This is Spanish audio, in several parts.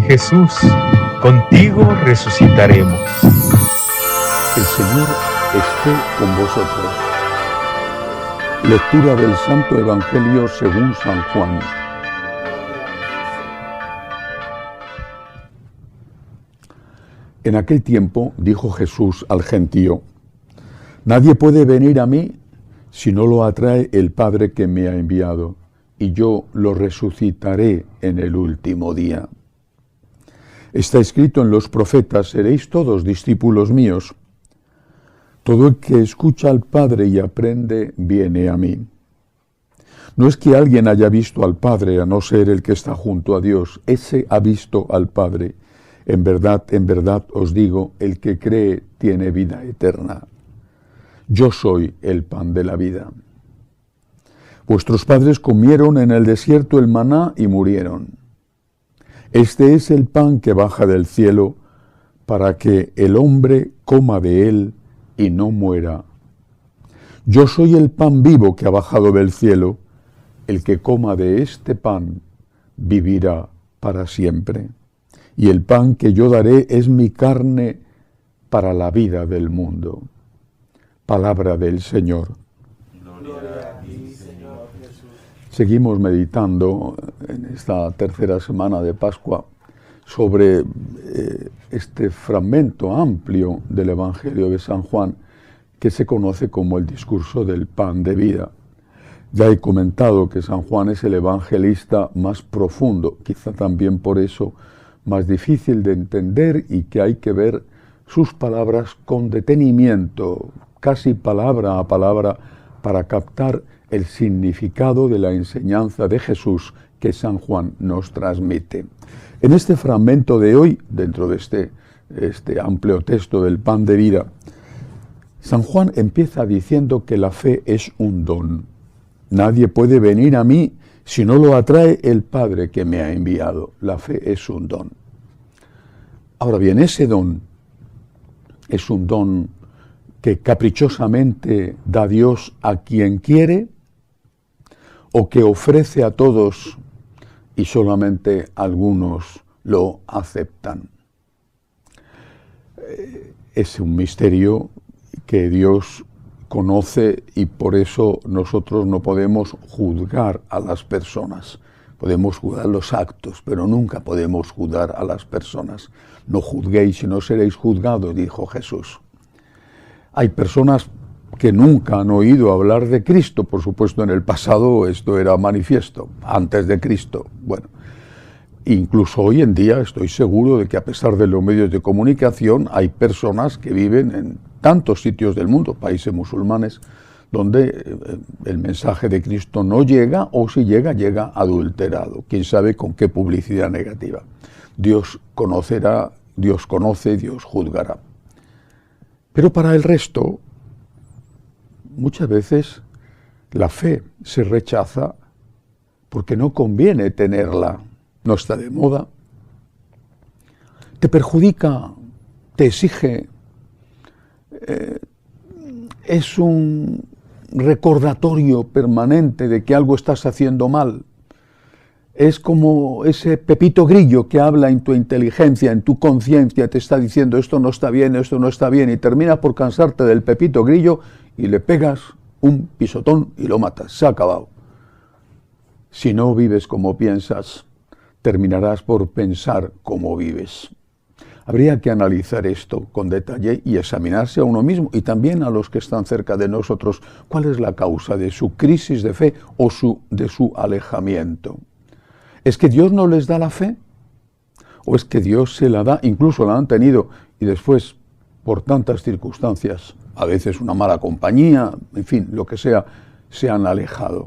Jesús, contigo resucitaremos. El Señor esté con vosotros. Lectura del Santo Evangelio según San Juan. En aquel tiempo dijo Jesús al gentío: Nadie puede venir a mí si no lo atrae el Padre que me ha enviado, y yo lo resucitaré en el último día. Está escrito en los profetas: seréis todos discípulos míos. Todo el que escucha al Padre y aprende, viene a mí. No es que alguien haya visto al Padre, a no ser el que está junto a Dios. Ese ha visto al Padre. En verdad os digo, el que cree tiene vida eterna. Yo soy el pan de la vida. Vuestros padres comieron en el desierto el maná y murieron. Este es el pan que baja del cielo, para que el hombre coma de él y no muera. Yo soy el pan vivo que ha bajado del cielo. El que coma de este pan vivirá para siempre. Y el pan que yo daré es mi carne para la vida del mundo. Palabra del Señor. Gloria a ti, Señor Jesús. Seguimos meditando en esta tercera semana de Pascua sobre este fragmento amplio del Evangelio de San Juan, que se conoce como el discurso del pan de vida. Ya he comentado que San Juan es el evangelista más profundo, quizá también por eso más difícil de entender, y que hay que ver sus palabras con detenimiento, casi palabra a palabra, para captar el significado de la enseñanza de Jesús que San Juan nos transmite. En este fragmento de hoy, dentro de este amplio texto del pan de vida, San Juan empieza diciendo que la fe es un don. Nadie puede venir a mí si no lo atrae el Padre que me ha enviado. La fe es un don. Ahora bien, ese don es un don que caprichosamente da Dios a quien quiere, o que ofrece a todos y solamente algunos lo aceptan. Es un misterio que Dios conoce, y por eso nosotros no podemos juzgar a las personas. Podemos juzgar los actos, pero nunca podemos juzgar a las personas. No juzguéis y no seréis juzgados, dijo Jesús. Hay personas que nunca han oído hablar de Cristo. Por supuesto, en el pasado esto era manifiesto, antes de Cristo. Bueno, incluso hoy en día estoy seguro de que, a pesar de los medios de comunicación, hay personas que viven en tantos sitios del mundo, países musulmanes, donde el mensaje de Cristo no llega, o si llega, llega adulterado. Quién sabe con qué publicidad negativa. Dios conocerá, Dios conoce, Dios juzgará. Pero para el resto, muchas veces la fe se rechaza porque no conviene tenerla, no está de moda, te perjudica, te exige, es un recordatorio permanente de que algo estás haciendo mal. Es como ese pepito grillo que habla en tu inteligencia, en tu conciencia, te está diciendo esto no está bien, y termina por cansarte del pepito grillo y le pegas un pisotón y lo matas. Se ha acabado. Si no vives como piensas, terminarás por pensar como vives. Habría que analizar esto con detalle y examinarse a uno mismo y también a los que están cerca de nosotros. ¿Cuál es la causa de su crisis de fe o de su alejamiento? ¿Es que Dios no les da la fe? ¿O es que Dios se la da, incluso la han tenido, y después, por tantas circunstancias, a veces una mala compañía, en fin, lo que sea, se han alejado?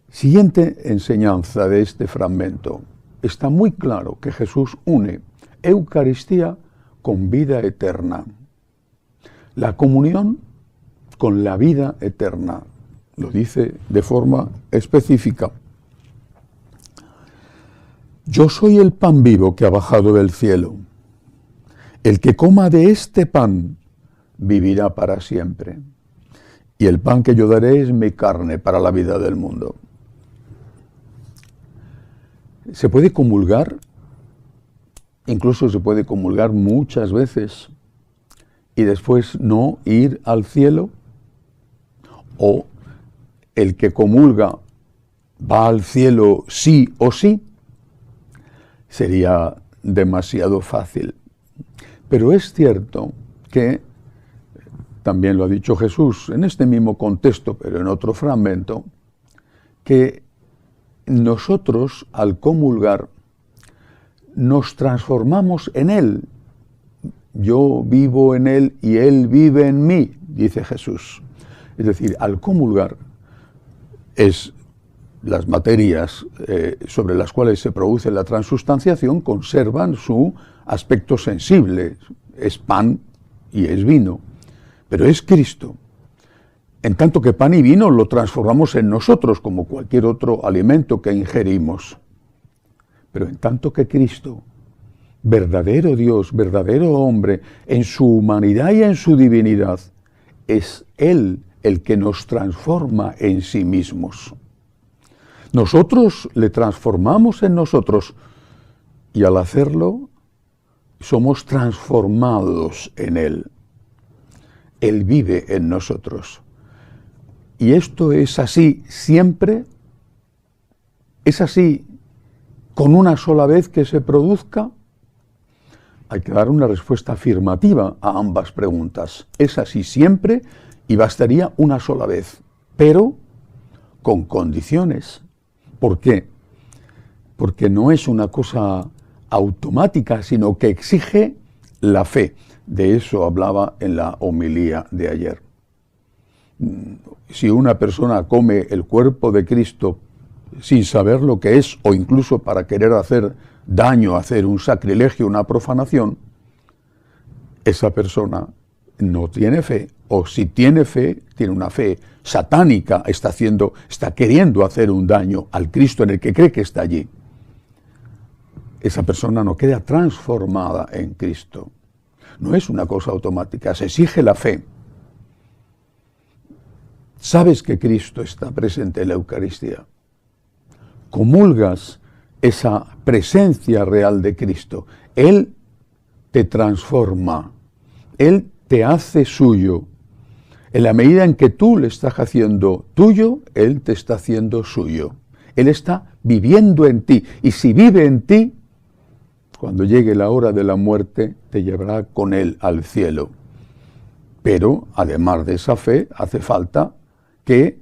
Siguiente enseñanza de este fragmento. Está muy claro que Jesús une Eucaristía con vida eterna. La comunión con la vida eterna. Lo dice de forma específica. Yo soy el pan vivo que ha bajado del cielo. El que coma de este pan vivirá para siempre. Y el pan que yo daré es mi carne para la vida del mundo. ¿Se puede comulgar incluso se puede comulgar muchas veces y después no ir al cielo, o el que comulga va al cielo sí o sí, sería demasiado fácil. Pero es cierto que, también lo ha dicho Jesús en este mismo contexto, pero en otro fragmento, que nosotros al comulgar nos transformamos en Él. Yo vivo en Él y Él vive en mí, dice Jesús. Es decir, al comulgar las materias sobre las cuales se produce la transustanciación conservan su aspecto sensible. Es pan y es vino, pero es Cristo. En tanto que pan y vino lo transformamos en nosotros como cualquier otro alimento que ingerimos. Pero en tanto que Cristo, verdadero Dios, verdadero hombre, en su humanidad y en su divinidad, es Él el que nos transforma en sí mismos. Nosotros le transformamos en nosotros y al hacerlo somos transformados en Él. Él vive en nosotros. Y esto es así siempre, es así con una sola vez que se produzca. Hay que dar una respuesta afirmativa a ambas preguntas. Es así siempre y bastaría una sola vez, pero con condiciones. ¿Por qué? Porque no es una cosa automática, sino que exige la fe. De eso hablaba en la homilía de ayer. Si una persona come el cuerpo de Cristo sin saber lo que es, o incluso para querer hacer daño, hacer un sacrilegio, una profanación, esa persona no tiene fe, o si tiene fe, tiene una fe satánica, está queriendo hacer un daño al Cristo en el que cree que está allí. Esa persona no queda transformada en Cristo. No es una cosa automática, se exige la fe. Sabes que Cristo está presente en la Eucaristía. Comulgas esa presencia real de Cristo. Él te transforma. Él te hace suyo. En la medida en que tú le estás haciendo tuyo, Él te está haciendo suyo. Él está viviendo en ti. Y si vive en ti, cuando llegue la hora de la muerte, te llevará con Él al cielo. Pero, además de esa fe, hace falta que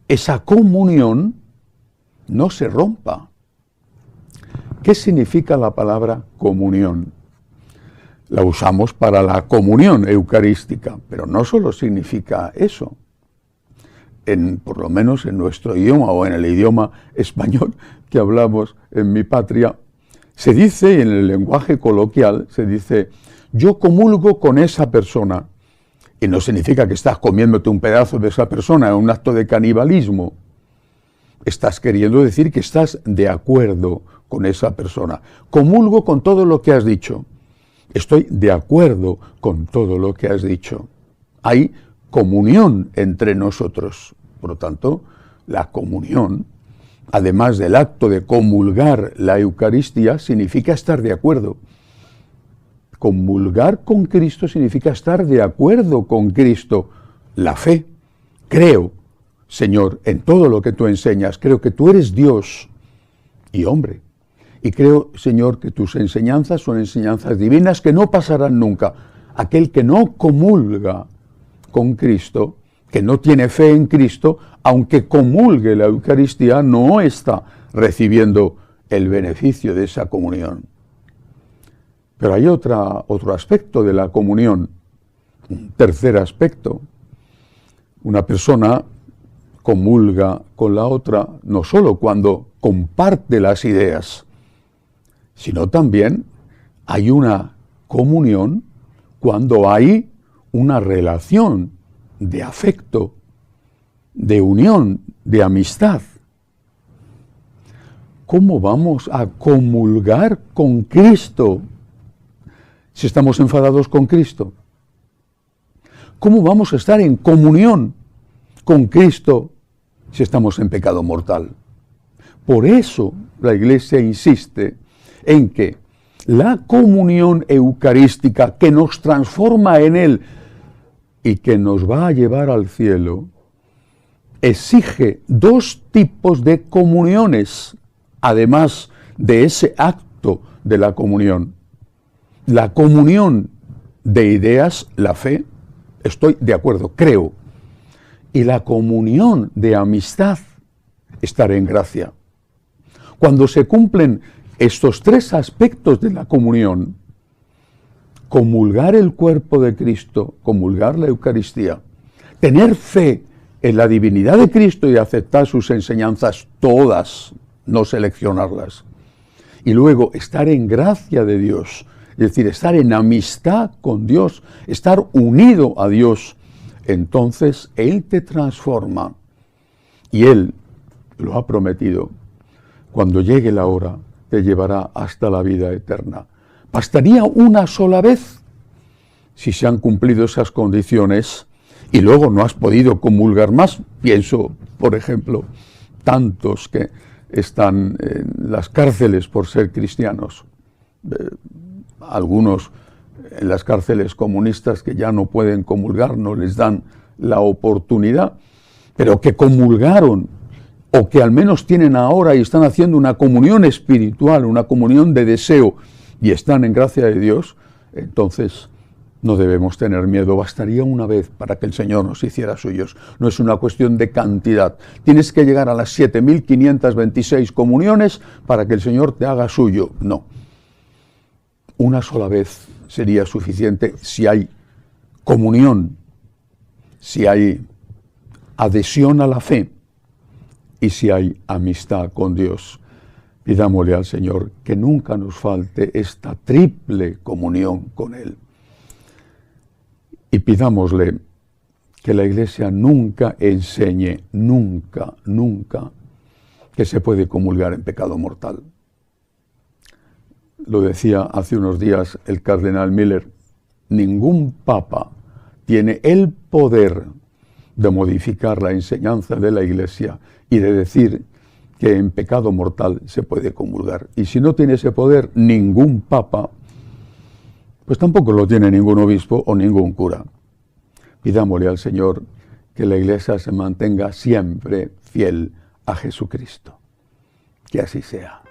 esa comunión no se rompa. ¿Qué significa la palabra comunión? La usamos para la comunión eucarística, pero no solo significa eso. Por lo menos en nuestro idioma o en el idioma español que hablamos en mi patria, se dice, en el lenguaje coloquial, se dice, yo comulgo con esa persona. Y no significa que estás comiéndote un pedazo de esa persona, es un acto de canibalismo. Estás queriendo decir que estás de acuerdo con esa persona. Comulgo con todo lo que has dicho. Estoy de acuerdo con todo lo que has dicho. Hay comunión entre nosotros. Por lo tanto, la comunión, además del acto de comulgar la Eucaristía, significa estar de acuerdo. Comulgar con Cristo significa estar de acuerdo con Cristo. La fe. Creo, Señor, en todo lo que tú enseñas. Creo que tú eres Dios y hombre. Y creo, Señor, que tus enseñanzas son enseñanzas divinas que no pasarán nunca. Aquel que no comulga con Cristo, que no tiene fe en Cristo, aunque comulgue la Eucaristía, no está recibiendo el beneficio de esa comunión. Pero hay otro aspecto de la comunión, un tercer aspecto. Una persona comulga con la otra no solo cuando comparte las ideas, sino también hay una comunión cuando hay una relación de afecto, de unión, de amistad. ¿Cómo vamos a comulgar con Cristo si estamos enfadados con Cristo? ¿Cómo vamos a estar en comunión con Cristo si estamos en pecado mortal? Por eso la Iglesia insiste en que La comunión eucarística que nos transforma en Él y que nos va a llevar al cielo, exige dos tipos de comuniones, además de ese acto de la comunión. La comunión de ideas, la fe, estoy de acuerdo, creo. Y la comunión de amistad, estar en gracia. Cuando se cumplen estos tres aspectos de la comunión, comulgar el cuerpo de Cristo, comulgar la Eucaristía, tener fe en la divinidad de Cristo y aceptar sus enseñanzas todas, no seleccionarlas. Y luego estar en gracia de Dios, es decir, estar en amistad con Dios, estar unido a Dios. Entonces Él te transforma y Él lo ha prometido. Cuando llegue la hora, te llevará hasta la vida eterna. Bastaría una sola vez, si se han cumplido esas condiciones, y luego no has podido comulgar más. Pienso, por ejemplo, tantos que están en las cárceles por ser cristianos. Algunos en las cárceles comunistas que ya no pueden comulgar, no les dan la oportunidad, pero que comulgaron, o que al menos tienen ahora y están haciendo una comunión espiritual, una comunión de deseo, y están en gracia de Dios. Entonces no debemos tener miedo, bastaría una vez para que el Señor nos hiciera suyos. No es una cuestión de cantidad. Tienes que llegar a las 7.526 comuniones para que el Señor te haga suyo. No. Una sola vez sería suficiente si hay comunión, si hay adhesión a la fe y si hay amistad con Dios. Pidámosle al Señor que nunca nos falte esta triple comunión con Él. Y pidámosle que la Iglesia nunca enseñe, nunca, que se puede comulgar en pecado mortal. Lo decía hace unos días el cardenal Miller, ningún papa tiene el poder de modificar la enseñanza de la Iglesia y de decir que en pecado mortal se puede comulgar. Y si no tiene ese poder ningún papa, pues tampoco lo tiene ningún obispo o ningún cura. Pidámosle al Señor que la Iglesia se mantenga siempre fiel a Jesucristo. Que así sea.